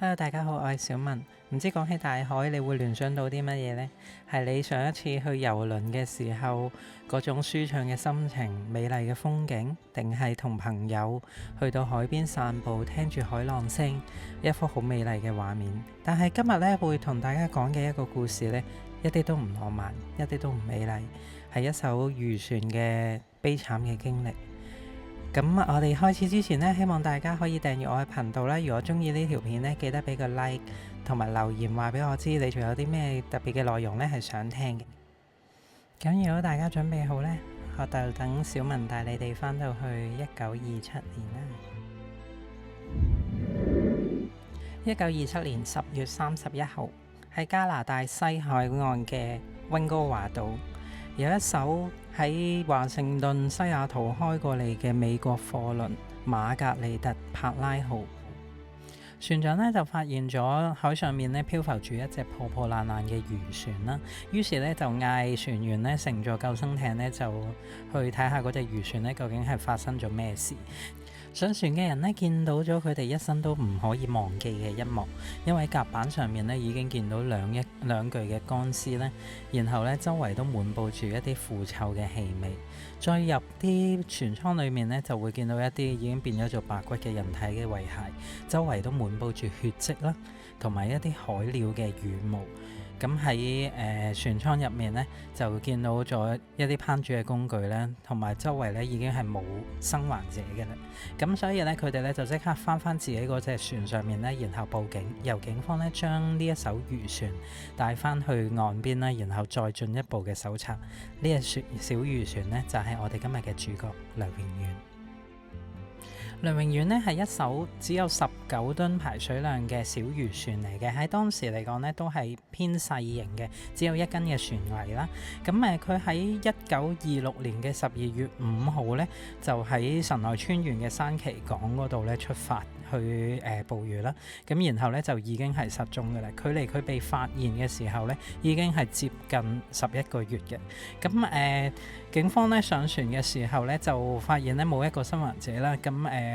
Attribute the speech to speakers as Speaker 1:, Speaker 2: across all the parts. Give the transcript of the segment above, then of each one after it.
Speaker 1: Hello，大家好，我係小文。唔知講起大海，你會聯想到啲乜嘢呢？係你上一次去遊輪嘅時候嗰種舒暢嘅心情、美麗嘅風景，定係同朋友去到海邊散步，聽住海浪聲，一幅好美麗嘅畫面。但係今日呢，會同大家講嘅一個故事呢，一啲都唔浪漫，一啲都唔美麗，係一艘漁船嘅悲慘嘅經歷。咁我哋開始之前呢，希望大家可以訂閱我嘅頻道啦。如果中意呢條片呢，記得俾個 like 同埋留言話俾我知，你仲有啲咩特別嘅內容呢係想聽嘅。咁如果大家準備好呢，我就等小文帶你哋返到去1927年啦。1927年10月31號，喺加拿大西海岸嘅溫哥華島，有一艘喺華盛頓西雅圖開過嚟嘅美國貨輪瑪格麗特柏拉號，船長呢就發現咗海上面呢漂浮住一隻破破爛爛嘅漁船啦，於是呢就嗌船員呢乘坐救生艇呢就去睇下嗰隻漁船呢究竟係發生咗咩事。上船嘅人呢見到咗佢哋一生都唔可以忘記嘅一幕，因為甲板上面呢已經見到兩具嘅乾屍呢，然後呢周圍都滿佈住一啲腐臭嘅氣味。再入啲船艙裏面呢，就會見到一啲已經變咗做白骨嘅人體嘅遺骸，周圍都滿佈住血跡啦，同埋一啲海鳥嘅羽毛。咁喺船艙入面呢，就見到咗一啲烹煮嘅工具咧，同埋周圍咧已經係冇生還者嘅啦。咁所以咧，佢哋咧就即刻翻自己嗰隻船上面咧，然後報警，由警方咧將呢一艘漁船帶翻去岸邊啦，然後再進一步嘅搜查。呢隻小漁船呢，就係我哋今日嘅主角梁榮遠。梁榮遠呢係一艘只有19噸排水量嘅小漁船嚟嘅，喺當時嚟講呢都係偏細型嘅，只有1斤嘅船圍啦。咁佢喺1926年嘅12月5號呢，就喺神奈川縣嘅山崎港嗰度呢出發去捕魚啦。咁然後呢，就已經係失蹤嘅啦，距離佢被發現嘅時候呢，已經係接近11個月嘅。咁警方呢上船嘅時候呢，就發現呢冇一個生還者啦。咁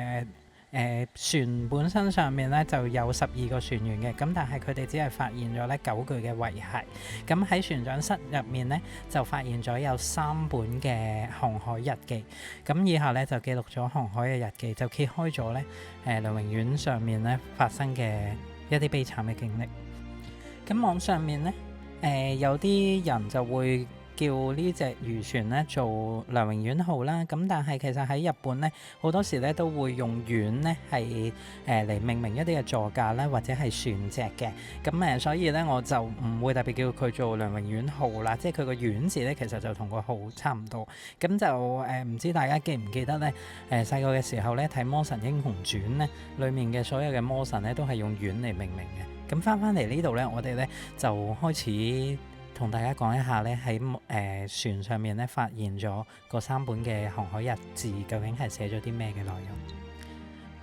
Speaker 1: 船本身上面咧就有12個船員嘅，咁但係佢哋只係發現咗咧9具嘅遺骸。咁喺船長室入面呢，就發現咗有3本嘅航海日記。咁以下咧就記錄咗航海嘅日記，就揭開咗咧梁榮遠上面咧發生嘅一啲悲慘嘅經歷。咁網上面呢，有啲人就會叫呢隻漁船咧做梁榮遠號啦，咁但係其實喺日本咧好多時咧都會用遠咧係嚟命名一啲嘅座駕啦，或者係船隻嘅。咁所以咧我就唔會特別叫佢做梁榮遠號啦，即係佢個遠字咧其實就同個號差唔多。咁就唔知大家記唔記得咧？細個嘅時候咧睇《魔神英雄傳》咧，裡面嘅所有嘅魔神咧都係用遠嚟命名嘅。咁翻嚟呢度咧，我哋咧就開始同大家講一下咧，喺船上面咧發現咗嗰3本嘅航海日誌，究竟係寫咗啲咩嘅內容？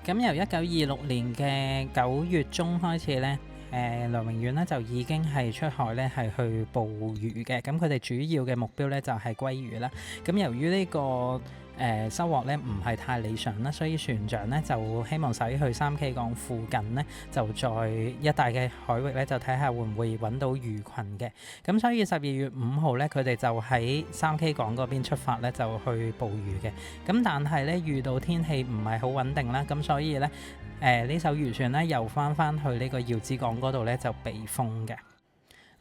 Speaker 1: 咁由1926年嘅9月中開始咧，梁榮遠咧就已經係出海咧係去捕魚嘅。咁佢哋主要嘅目標咧就係鮭魚啦。咁由於呢個收穫咧唔係太理想啦，所以船長咧就希望駛去三 K 港附近呢，就在一帶嘅海域咧就睇下會唔會揾到魚群嘅。咁所以12月5號咧，佢哋就喺三 K 港嗰邊出發咧，就去捕魚嘅。咁但係咧遇到天氣唔係好穩定啦，咁所以咧呢艘漁船咧又翻去呢個耀子港嗰度咧就避風嘅。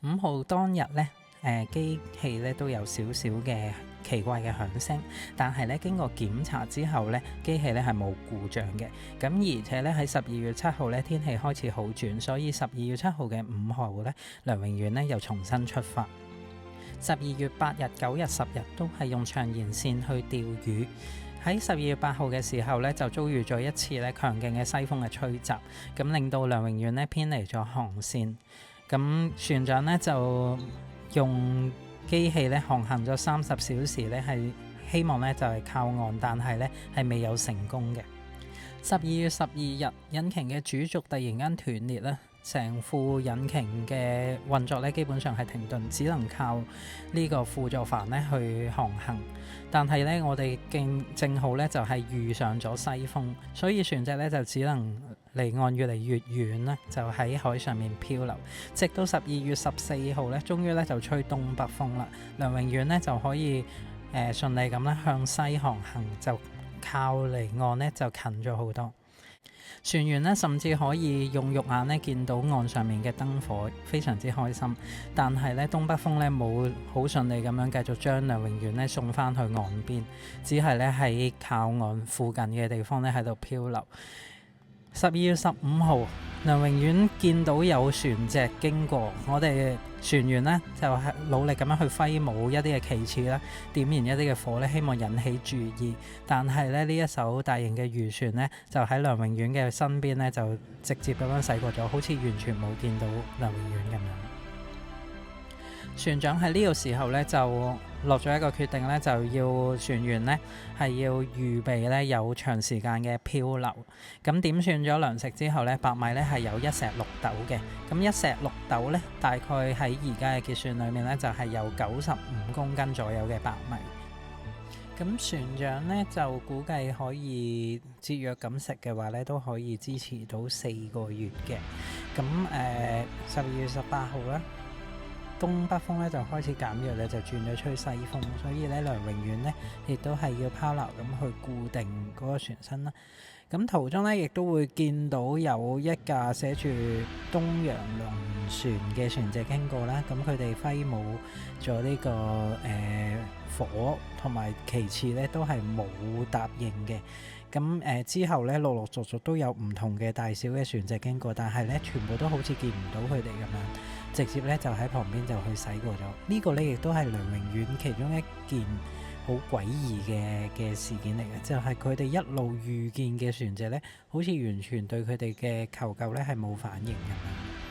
Speaker 1: 5號當日咧機器咧都有少少嘅奇怪嘅響聲，但係咧經過檢查之後咧，機器咧係冇故障嘅。咁而且咧喺12月7號咧天氣開始好轉，所以12月7號嘅5號咧，梁榮遠咧又重新出發。12月8日、9日、10日都係用長延線去釣魚。喺12月8號嘅時候咧，就遭遇咗一次咧強勁嘅西風嘅吹襲，咁令到梁榮遠咧偏離咗航線。咁船長咧就用機器咧航行咗30小時咧，係希望咧就係靠岸，但係咧係未有成功嘅。12月12日，引擎嘅主軸突然間斷裂啦，成副引擎嘅運作咧基本上係停頓，只能靠呢個輔助帆咧去航行。但係咧我哋正好咧就係遇上咗西風，所以船隻咧就只能離岸越嚟越遠啦，就喺海上面漂流，直到12月14號咧，終於咧就吹東北風啦。梁榮遠咧就可以順利咁咧向西航行，就靠離岸咧就近咗好多。船員咧甚至可以用肉眼咧見到岸上面嘅燈火，非常之開心。但係咧東北風咧冇好順利咁樣繼續將梁榮遠咧送翻去岸邊，只係咧喺靠岸附近嘅地方咧喺度漂流。12月15號，梁榮遠見到有船隻經過，我哋船員呢就係努力咁樣去揮舞一啲嘅旗幟啦，點燃一啲嘅火咧，希望引起注意。但係咧呢一艘大型嘅漁船呢，就喺梁榮遠嘅身邊呢，就直接咁樣駛過咗，好似完全冇見到梁榮遠咁樣。船長喺呢個時候咧就落咗一個決定咧，就要船員咧係要預備咧有長時間嘅漂流。咁點算咗糧食之後咧，白米咧係有1石6斗嘅。咁1石6斗咧，大概喺而家嘅結算裏面咧，就係有95公斤左右嘅白米。咁船長咧就估計可以節約咁食嘅話咧，都可以支持到4個月嘅。咁12月18號啦。東北風咧就開始減弱咧，就轉咗吹西風，所以咧梁榮遠咧亦都係要拋錨咁去固定嗰個船身啦。咁途中咧亦都會見到有一架寫住東洋輪船嘅船隻經過啦。咁佢哋揮舞咗呢個火同埋旗幟咧，都係冇答應嘅。咁之後咧，陸陸續續都有唔同嘅大小嘅船隻經過，但係咧全部都好似見唔到佢哋咁樣，直接咧就喺旁邊就去駛過咗。呢個咧亦都係梁榮遠其中一件好詭異嘅事件嚟嘅，就係佢哋一路遇見嘅船隻咧，好似完全對佢哋嘅求救咧係冇反應咁樣。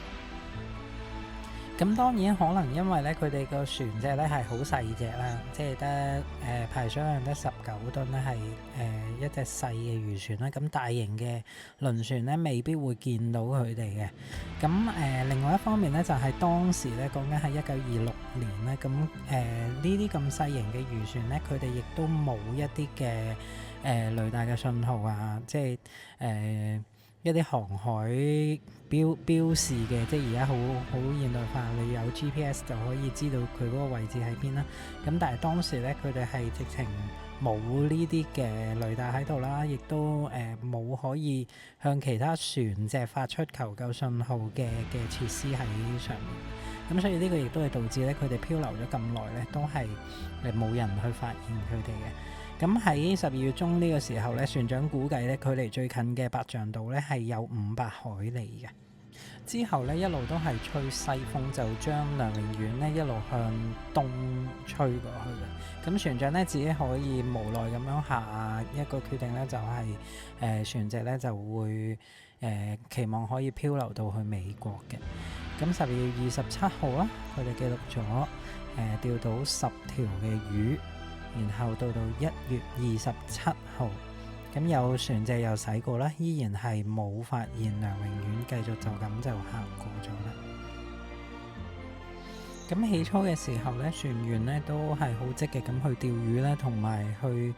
Speaker 1: 咁當然可能因為咧佢哋個船隻咧係好細隻啦，即係得排水量得19噸咧，係一隻細嘅漁船啦。咁大型嘅輪船咧未必會見到佢哋嘅。咁另外一方面咧就係當時咧講緊係1926年咧，咁呢啲咁細型嘅漁船咧，佢哋亦都冇一啲嘅雷達嘅信號啊，即係一啲航海標示嘅，即係而家好現代化，你有 GPS 就可以知道佢嗰個位置喺邊啦。咁但係當時咧，佢哋係直情冇呢啲嘅雷達喺度啦，亦都冇可以向其他船隻發出求救信號嘅設施喺上面。咁所以呢個亦都係導致咧佢哋漂流咗咁耐咧，都係冇人去發現佢哋嘅。咁喺12月中呢個時候咧，船長估計咧距離最近嘅白象島咧係有500海里嘅。之後咧一路都係吹西風，就將梁榮遠咧一路向東吹過去嘅。咁船長咧自己可以無奈咁樣下一個決定咧，就係船隻咧就會期望可以漂流到去美國嘅。咁12月27號啦，佢哋記錄咗釣到10條嘅魚。然後到1月27號，咁有船隻又駛過啦，依然係冇發現梁榮遠，繼續就咁就行過咗啦。咁起初嘅時候咧，船員咧都係好積極咁去釣魚啦，同埋去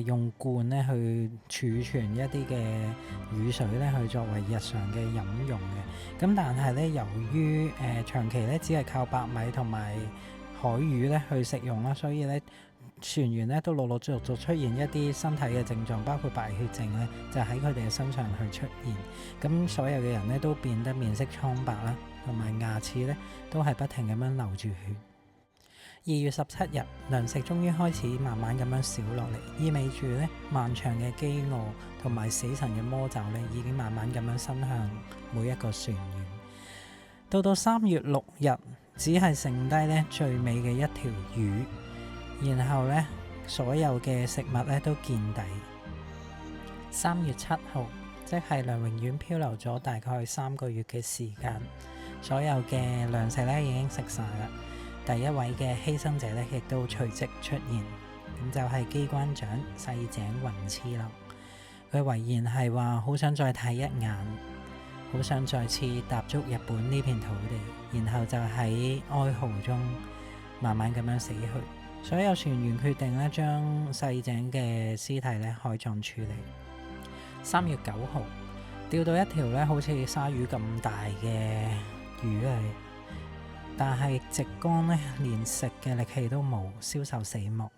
Speaker 1: 用罐咧去儲存一啲嘅雨水咧，去作為日常嘅飲用嘅。咁但係咧，由於長期咧只係靠白米同埋海魚咧去食用啦，所以咧船員咧都陸陸續續出現一啲身體嘅症狀，包括敗血症咧，就喺佢哋嘅身上去出現。咁所有嘅人咧都變得面色蒼白啦，同埋牙齒咧都係不停咁樣流住血。2月17日，糧食終於開始慢慢咁樣少落嚟，意味住咧漫長嘅飢餓同埋死神嘅魔爪咧已經慢慢咁樣伸向每一個船員。到3月6日，只係剩低咧最尾嘅一條魚。然後咧，所有嘅食物咧都見底。3月7號，即係梁榮遠漂流咗大概3個月嘅時間，所有嘅糧食咧已經食晒啦。第一位嘅犧牲者咧亦都隨即出現，咁就係機關長細井雲次郎。佢遺言係話好想再睇一眼，好想再次踏足日本呢片土地，然後就喺哀嚎中慢慢咁樣死去。所有船員決定咧將細井嘅屍體咧海葬處理。3月9號，釣到一條咧好似鯊魚咁大嘅魚嚟，但係直竿咧連食嘅力氣都冇，消受死亡。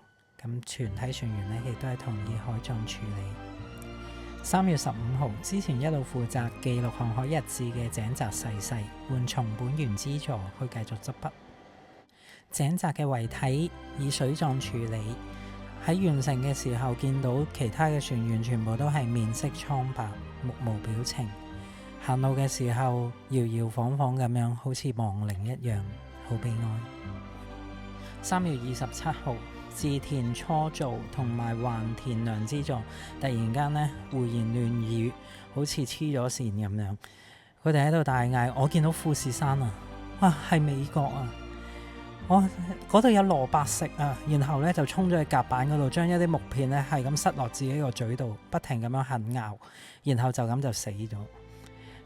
Speaker 1: 咁全體船員咧亦都係同意海葬處理。3月15號，之前一路負責記錄航海日誌嘅井澤逝世，換松本元之助去繼續執筆。井澤嘅遺體以水葬處理。喺完成嘅時候，見到其他嘅船員全部都係面色蒼白，目無表情，行路嘅時候搖搖晃晃咁樣，好似亡靈一樣，好悲哀。3月27號，志田初造同埋橫田良之助突然間呢胡言亂語，好似黐咗線咁樣。佢哋喺度大嗌：我見到富士山啊！哇，係美國啊！我嗰度有蘿蔔食啊！然後咧就衝咗去甲板嗰度，將一啲木片咧係咁塞落自己個嘴度，不停咁樣狠咬，然後就咁就死咗。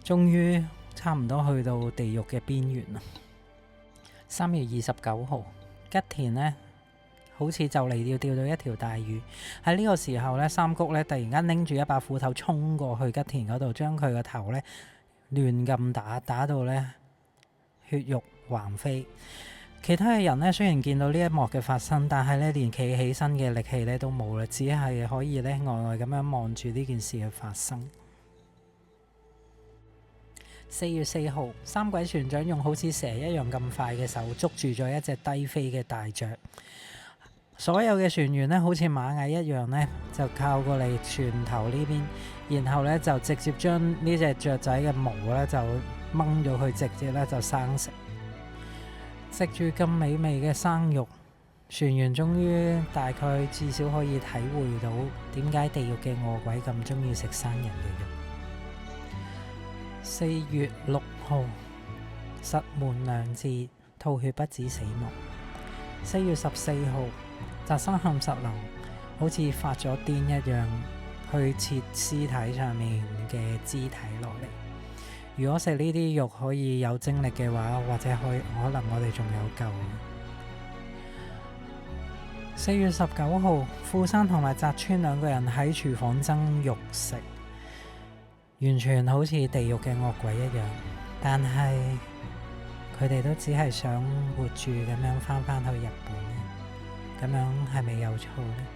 Speaker 1: 終於差唔多去到地獄嘅邊緣啦。3月29號，吉田呢好似就嚟要釣到一條大魚。喺呢個時候咧，三谷咧突然間拎住一把斧頭衝過去吉田嗰度，將佢個頭咧亂咁打到咧血肉橫飛。其他嘅人咧雖然見到呢一幕嘅發生，但係咧連企起身嘅力氣咧都冇啦，只係可以咧呆呆咁樣望住呢件事嘅發生。4月4號，三鬼船長用好似蛇一樣咁快嘅手捉住咗一隻低飛嘅大雀，所有嘅船員咧好似螞蟻一樣咧就靠過嚟船頭呢邊，然後咧就直接將呢隻雀仔嘅毛咧就掹咗佢，直接咧就生食。食住咁美味嘅生肉，船員終於大概至少可以體會到點解地獄嘅餓鬼咁中意食生人嘅肉。4月6號，實門良治吐血不止死亡。4月14號，澤生陷實流好似發咗癲一樣去切屍體上面嘅肢體落嚟。如果食呢啲肉可以有精力嘅話，或者可能我哋仲有救。4月19號，富山同埋澤村兩個人喺廚房爭肉食，完全好似地獄嘅惡鬼一樣。但係佢哋都只係想活住咁樣返去日本，咁樣係咪有錯呢？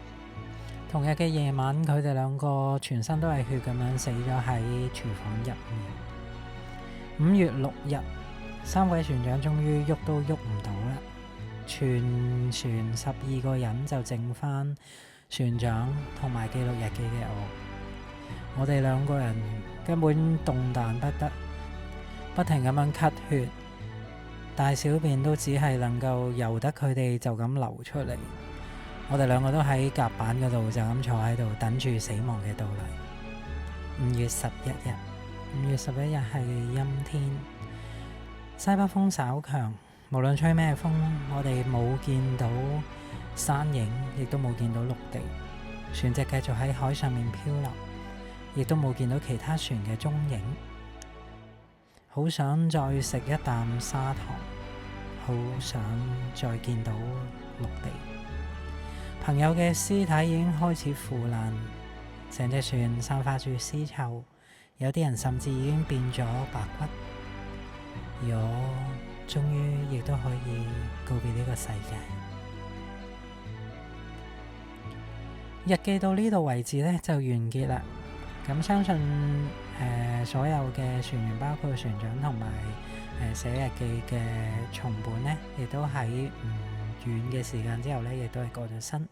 Speaker 1: 同日嘅夜晚，佢哋兩個全身都係血咁樣死咗喺廚房入面。5月6日，三位船長終於喐都喐唔到啦，全船12個人就剩返船長同埋記錄日記嘅我哋兩個人根本動彈不得，不停咁樣咳血，大小便都只係能夠由得佢哋就咁流出嚟。我哋兩個都喺甲板嗰度就咁坐喺度等住死亡嘅到嚟。5月11日，5月11日係陰天，西北風稍強，無論吹咩風，我哋冇見到山影，亦都冇見到陸地，船隻繼續喺海上面漂流，亦都冇見到其他船嘅蹤影。好想再食一啖砂糖，好想再見到陸地。朋友嘅屍體已經開始腐爛，成隻船散發住屍臭，有啲人甚至已經變咗白骨。而我終於亦都可以告別呢個世界。日記到呢度為止呢，就完結啦。咁相信所有嘅船員，包括船長同埋寫日記嘅松本呢，亦都喺遠嘅時間之後呢，亦都係過咗身。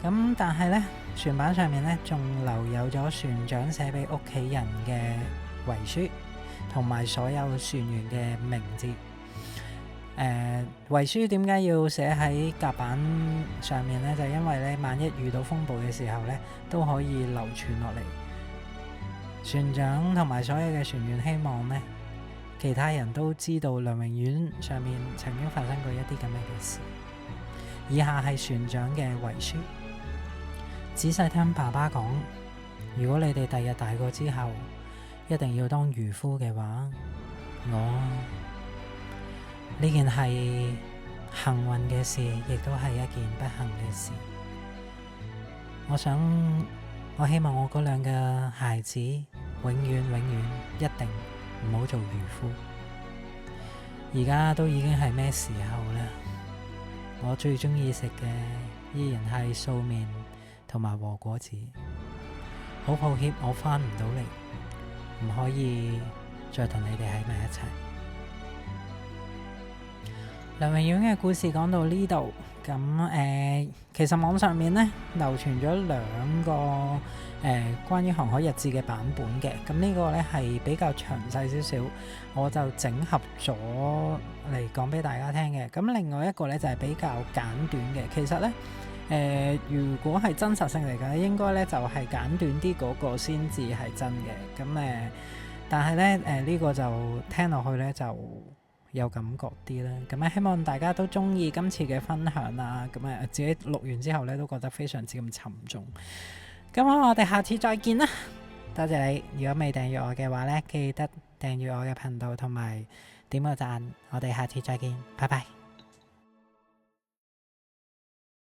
Speaker 1: 咁但係呢，船板上面呢，仲留有咗船長寫俾屋企人嘅遺書，同埋所有船員嘅名字。遺書點解要寫喺甲板上面呢？就因為呢，萬一遇到風暴嘅時候呢，都可以流傳落嚟。船長同埋所有嘅船員希望呢，其他人都知道梁榮園上面曾經發生過一啲咁樣嘅事。以下係船長嘅遺書：仔細聽爸爸講，如果你哋第日大個之後一定要當漁夫嘅話，呢件係幸運嘅事，亦都係一件不幸嘅事。我希望我嗰兩個孩子永遠一定唔好做漁夫。而家都已經係咩時候啦？我最中意食嘅依然係素麵同埋和果子。好抱歉，我返唔到嚟，唔可以再同你哋喺埋一齊。梁榮遠嘅故事講到呢度，咁其實網上面呢流傳咗兩個關於航海日誌嘅版本嘅，咁呢個呢係比較詳細少少，我就整合咗嚟講俾大家聽嘅。咁另外一個呢就係比較簡短嘅，其實呢如果係真實性嚟講，應該呢就係簡短啲嗰個先至係真嘅。咁但係呢呢個就聽落去呢就有感覺啲啦，咁希望大家都中意今次嘅分享啦。咁自己錄完之後咧，都覺得非常之咁沉重。咁我哋下次再見啦，多謝你。如果未訂閱我嘅話咧，記得訂閱我嘅頻道同埋點個讚。我哋下次再見，拜拜。